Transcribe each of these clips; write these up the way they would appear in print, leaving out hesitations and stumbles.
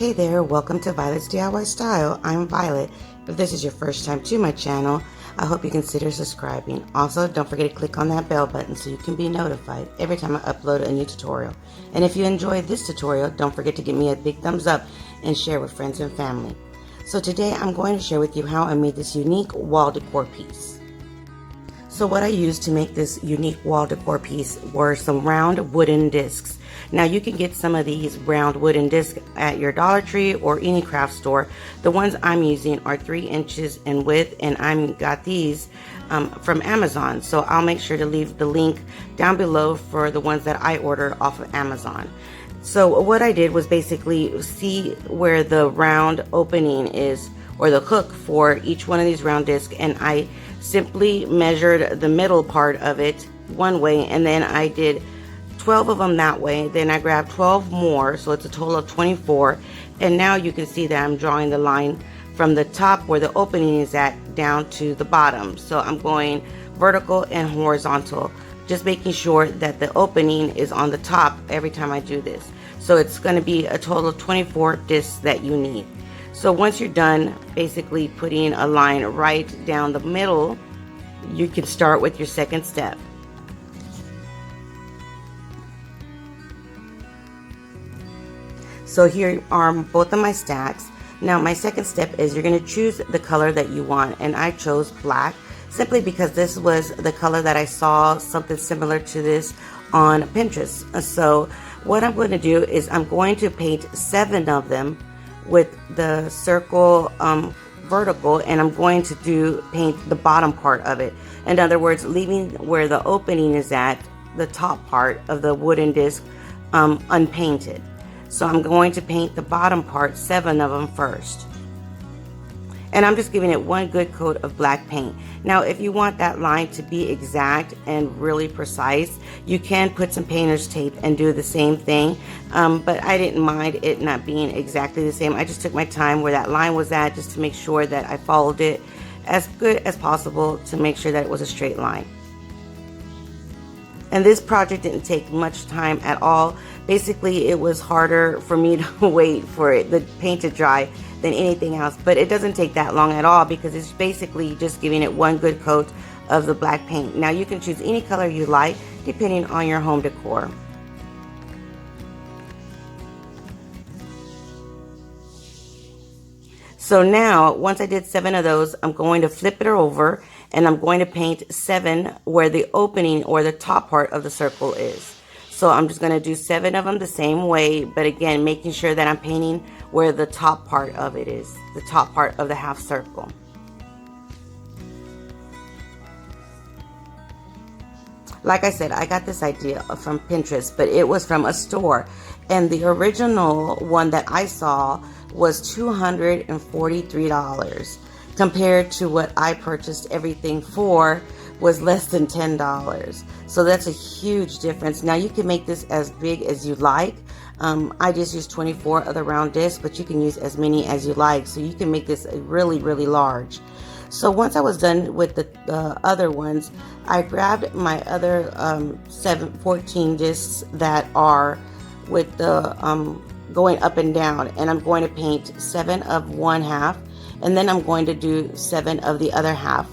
Hey there, welcome to Violet's DIY Style. I'm Violet. If this is your first time to my channel, I hope you consider subscribing. Also, don't forget to click on that bell button so you can be notified every time I upload a new tutorial. And if you enjoyed this tutorial, don't forget to give me a big thumbs up and share with friends and family. So today I'm going to share with you how I made this unique wall decor piece. So what I used to make this unique wall decor piece were some round wooden discs. Now you can get some of these round wooden discs at your Dollar Tree or any craft store. The ones I'm using are 3 inches in width, and I got these from Amazon. So I'll make sure to leave the link down below for the ones that I ordered off of Amazon. So what I did was basically see where the round opening is, or the hook for each one of these round discs, and I simply measured the middle part of it one way, and then I did 12 of them that way. Then I grabbed 12 more, so it's a total of 24. And now you can see that I'm drawing the line from the top where the opening is at down to the bottom. So I'm going vertical and horizontal, just making sure that the opening is on the top every time I do this. So it's going to be a total of 24 discs that you need. So once you're done basically putting a line right down the middle, you can start with your second step. So here are both of my stacks. Now my second step is you're going to choose the color that you want, and I chose black simply because this was the color that I saw something similar to this on Pinterest. So what I'm going to do is I'm going to paint 7 of them with the circle vertical, and I'm going to paint the bottom part of it. In other words, leaving where the opening is at, the top part of the wooden disc, unpainted. So I'm going to paint the bottom part, 7 of them first. And I'm just giving it one good coat of black paint. Now, if you want that line to be exact and really precise, you can put some painter's tape and do the same thing. But I didn't mind it not being exactly the same. I just took my time where that line was at just to make sure that I followed it as good as possible to make sure that it was a straight line. And this project didn't take much time at all. Basically, it was harder for me to wait for the paint to dry than anything else, but it doesn't take that long at all because it's basically just giving it one good coat of the black paint. Now you can choose any color you like depending on your home decor. So now, once I did 7 of those, I'm going to flip it over and I'm going to paint 7 where the opening or the top part of the circle is. So I'm just going to do 7 of them the same way, but again, making sure that I'm painting where the top part of it is, the top part of the half circle. Like I said, I got this idea from Pinterest, but it was from a store. And the original one that I saw was $243 compared to what I purchased everything for was less than $10. So that's a huge difference. Now you can make this as big as you like. I just used 24 of the round discs, but you can use as many as you like. So you can make this really, really large. So once I was done with the other ones, I grabbed my other 14 discs that are with the going up and down, and I'm going to paint 7 of one half, and then I'm going to do 7 of the other half.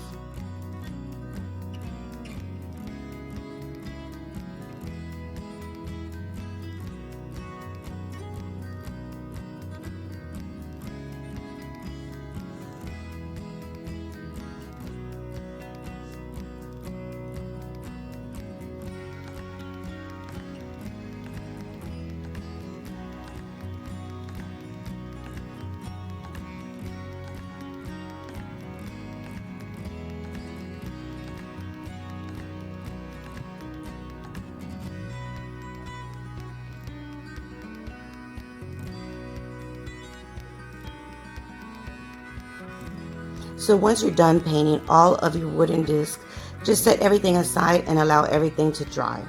So once you're done painting all of your wooden discs, just set everything aside and allow everything to dry.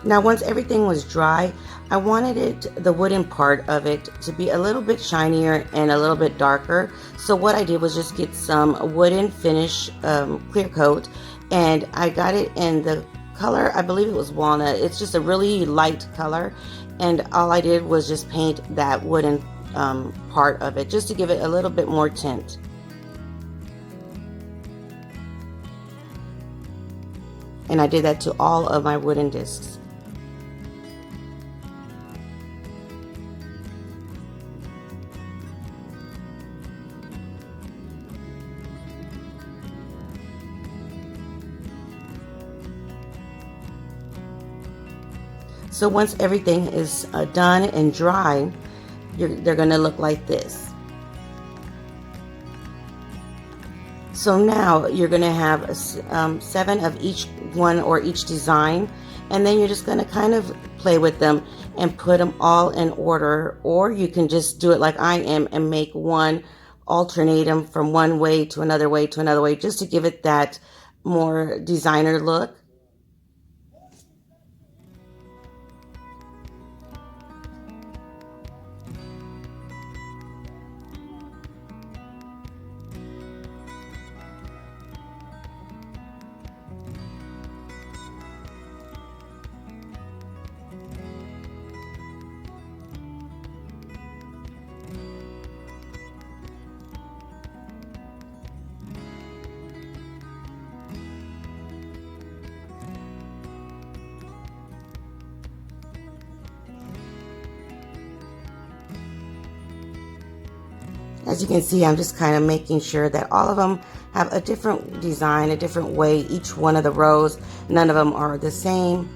Now once everything was dry, I wanted the wooden part of it to be a little bit shinier and a little bit darker. So what I did was just get some wooden finish clear coat, and I got it in the color, I believe it was walnut. It's just a really light color, and all I did was just paint that wooden part of it just to give it a little bit more tint. And I did that to all of my wooden discs. So once everything is done and dry, they're going to look like this. So now you're going to have 7 of each one or each design, and then you're just going to kind of play with them and put them all in order, or you can just do it like I am and make one, alternate them from one way to another way to another way, just to give it that more designer look. As you can see, I'm just kind of making sure that all of them have a different design, a different way, each one of the rows. None of them are the same,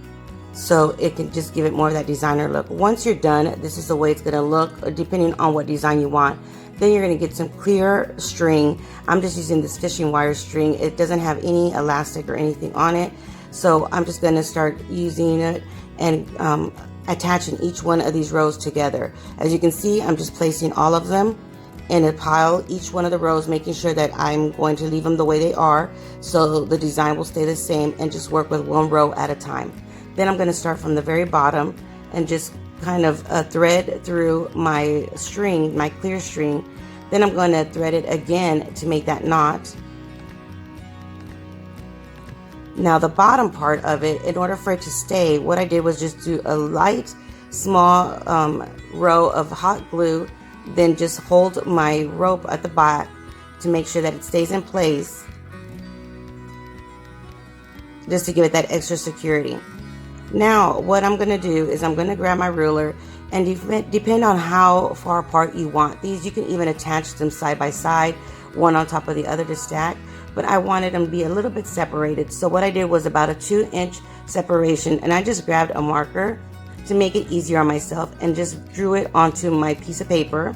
so it can just give it more of that designer look. Once you're done, this is the way it's going to look, depending on what design you want. Then you're going to get some clear string. I'm just using this fishing wire string. It doesn't have any elastic or anything on it, so I'm just going to start using it and attaching each one of these rows together. As you can see, I'm just placing all of them in a pile, each one of the rows, making sure that I'm going to leave them the way they are so the design will stay the same, and just work with one row at a time. Then I'm going to start from the very bottom and just kind of thread through my string, my clear string. Then I'm going to thread it again to make that knot. Now the bottom part of it, in order for it to stay, what I did was just do a light small row of hot glue, then just hold my rope at the back to make sure that it stays in place, just to give it that extra security. Now what I'm going to do is I'm going to grab my ruler, and depend on how far apart you want these, you can even attach them side by side, one on top of the other to stack, but I wanted them to be a little bit separated. So what I did was about a 2-inch separation, and I just grabbed a marker to make it easier on myself and just drew it onto my piece of paper.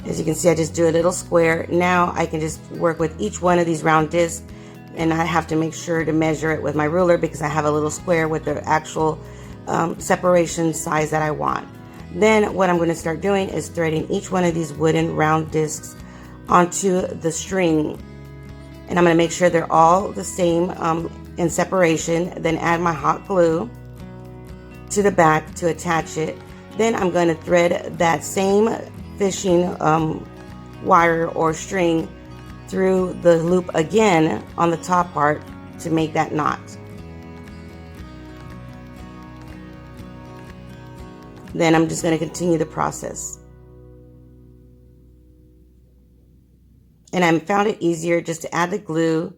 As you can see, I just drew a little square. Now I can just work with each one of these round discs, and I have to make sure to measure it with my ruler because I have a little square with the actual separation size that I want. Then what I'm going to start doing is threading each one of these wooden round discs onto the string, and I'm going to make sure they're all the same in separation. Then add my hot glue to the back to attach it. Then I'm going to thread that same fishing wire or string through the loop again on the top part to make that knot. Then I'm just going to continue the process. And I found it easier just to add the glue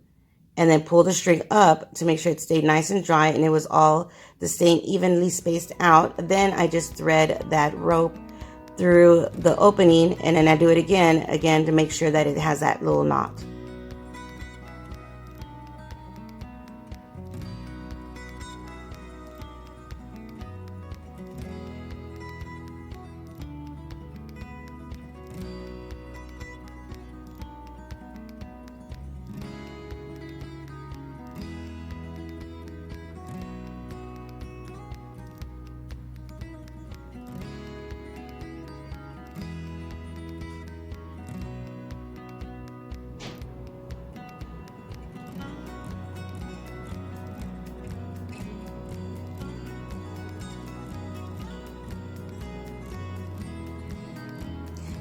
and then pull the string up to make sure it stayed nice and dry and it was all the same, evenly spaced out. Then I just thread that rope through the opening, and then I do it again to make sure that it has that little knot.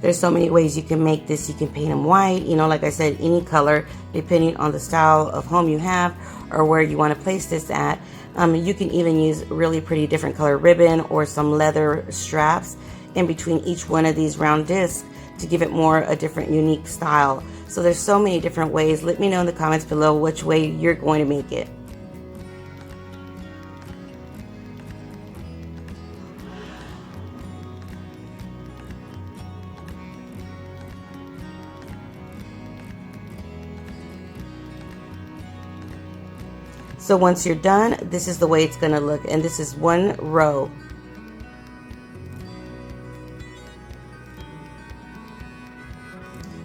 There's so many ways you can make this. You can paint them white, you know, like I said, any color, depending on the style of home you have or where you want to place this at. You can even use really pretty different color ribbon or some leather straps in between each one of these round discs to give it more a different unique style. So there's so many different ways. Let me know in the comments below which way you're going to make it. So once you're done, this is the way it's going to look, and this is one row.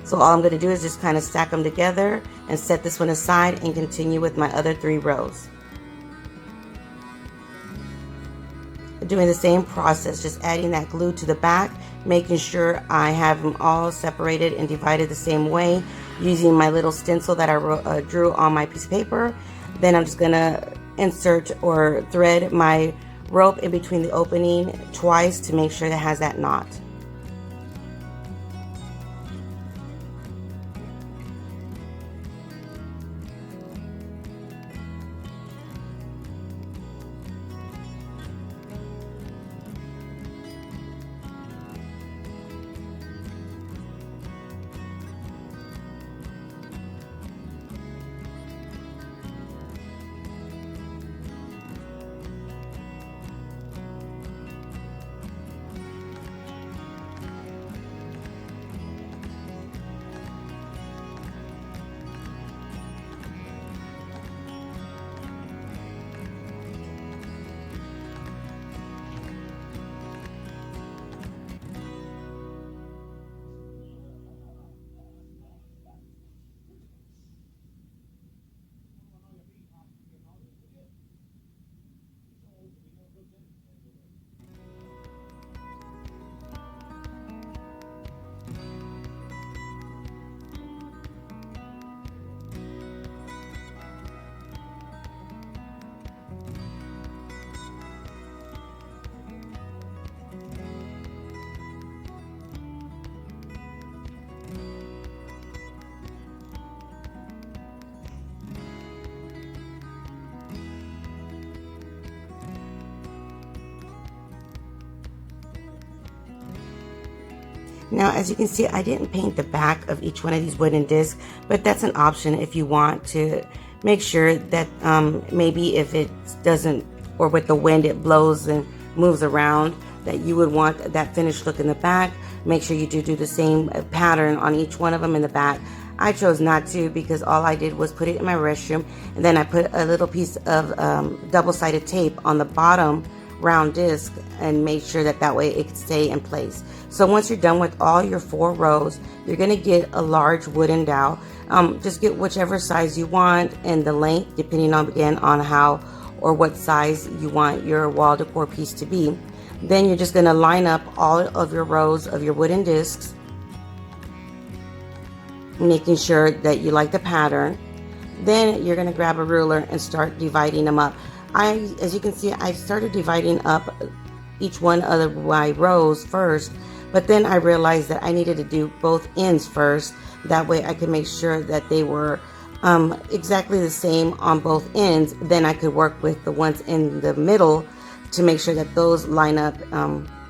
So all I'm going to do is just kind of stack them together and set this one aside and continue with my other 3 rows. Doing the same process, just adding that glue to the back, making sure I have them all separated and divided the same way, using my little stencil that I drew on my piece of paper. Then I'm just gonna insert or thread my rope in between the opening twice to make sure that it has that knot. Now, as you can see, I didn't paint the back of each one of these wooden discs, but that's an option if you want to make sure that maybe if it doesn't, or with the wind it blows and moves around, that you would want that finished look in the back. Make sure you do the same pattern on each one of them in the back. I chose not to because all I did was put it in my restroom, and then I put a little piece of double-sided tape on the bottom round disc and made sure that that way it could stay in place. So once you're done with all your 4 rows, you're going to get a large wooden dowel. Just get whichever size you want and the length, depending on, again, on how or what size you want your wall decor piece to be. Then you're just going to line up all of your rows of your wooden discs, making sure that you like the pattern. Then you're going to grab a ruler and start dividing them up. As you can see, I started dividing up each one of my rows first, but then I realized that I needed to do both ends first. That way I could make sure that they were exactly the same on both ends. Then I could work with the ones in the middle to make sure that those line up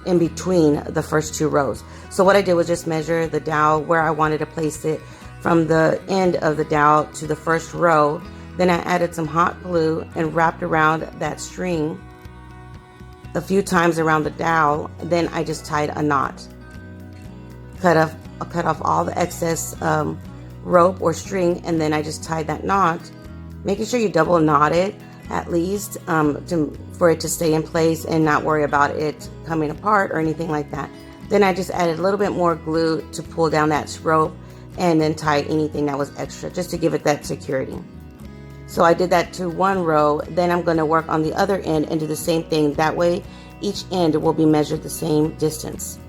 in between the first 2 rows. So what I did was just measure the dowel where I wanted to place it from the end of the dowel to the first row. Then I added some hot glue and wrapped around that string a few times around the dowel. Then I just tied a knot. Cut off all the excess rope or string, and then I just tied that knot, making sure you double knot it at least for it to stay in place and not worry about it coming apart or anything like that. Then I just added a little bit more glue to pull down that rope and then tie anything that was extra just to give it that security. So I did that to 1 row. Then I'm going to work on the other end and do the same thing. That way each end will be measured the same distance.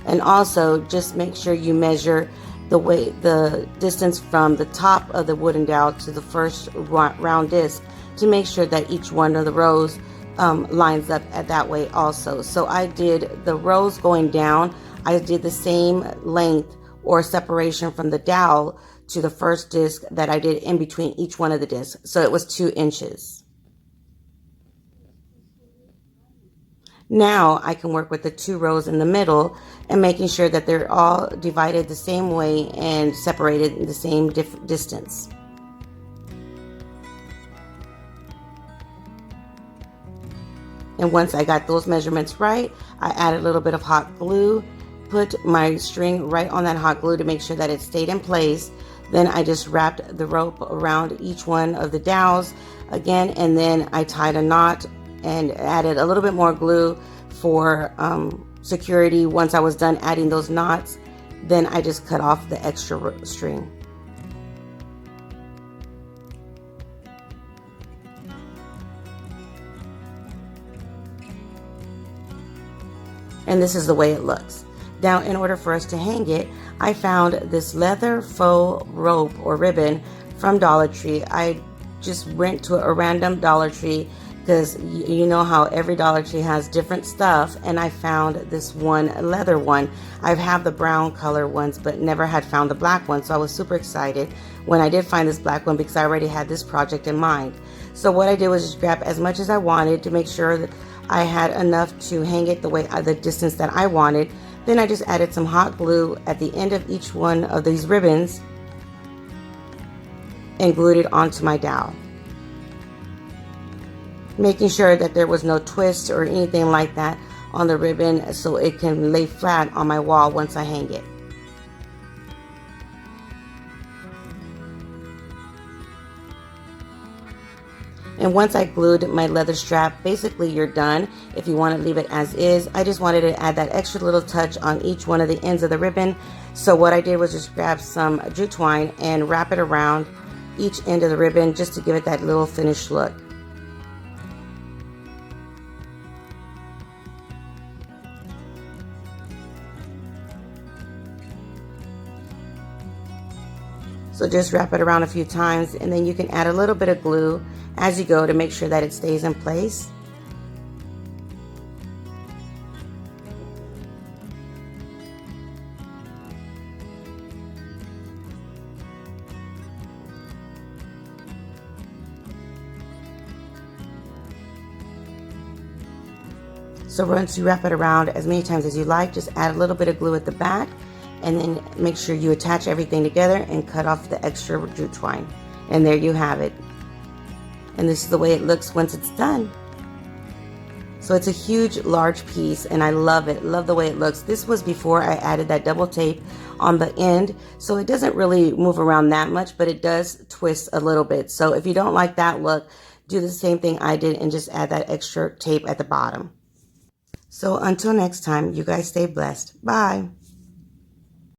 And also just make sure you measure the distance from the top of the wooden dowel to the first round disc to make sure that each one of the rows lines up at that way also. So I did the rows going down. I did the same length or separation from the dowel to the first disc that I did in between each one of the discs. So it was 2 inches. Now I can work with the 2 rows in the middle and making sure that they're all divided the same way and separated in the same distance. And once I got those measurements right, I added a little bit of hot glue, put my string right on that hot glue to make sure that it stayed in place. Then I just wrapped the rope around each one of the dowels again, and then I tied a knot and added a little bit more glue for security. Once I was done adding those knots, then I just cut off the extra string. And this is the way it looks. Now, in order for us to hang it, I found this leather faux rope or ribbon from Dollar Tree. I just went to a random Dollar Tree because you know how every Dollar Tree has different stuff, and I found this one leather one. I have the brown color ones, but never had found the black one, so I was super excited when I did find this black one because I already had this project in mind. So what I did was just grab as much as I wanted to make sure that I had enough to hang it the distance that I wanted. Then I just added some hot glue at the end of each one of these ribbons and glued it onto my dowel, making sure that there was no twist or anything like that on the ribbon so it can lay flat on my wall once I hang it. And once I glued my leather strap, basically you're done. If you want to leave it as is, I just wanted to add that extra little touch on each one of the ends of the ribbon. So what I did was just grab some jute twine and wrap it around each end of the ribbon just to give it that little finished look. So just wrap it around a few times, and then you can add a little bit of glue as you go to make sure that it stays in place. So once you wrap it around as many times as you like, just add a little bit of glue at the back, and then make sure you attach everything together and cut off the extra jute twine. And there you have it. And this is the way it looks once it's done. So it's a huge, large piece, and I love it. Love the way it looks. This was before I added that double tape on the end, so it doesn't really move around that much, but it does twist a little bit. So if you don't like that look, do the same thing I did and just add that extra tape at the bottom. So until next time, you guys stay blessed. Bye.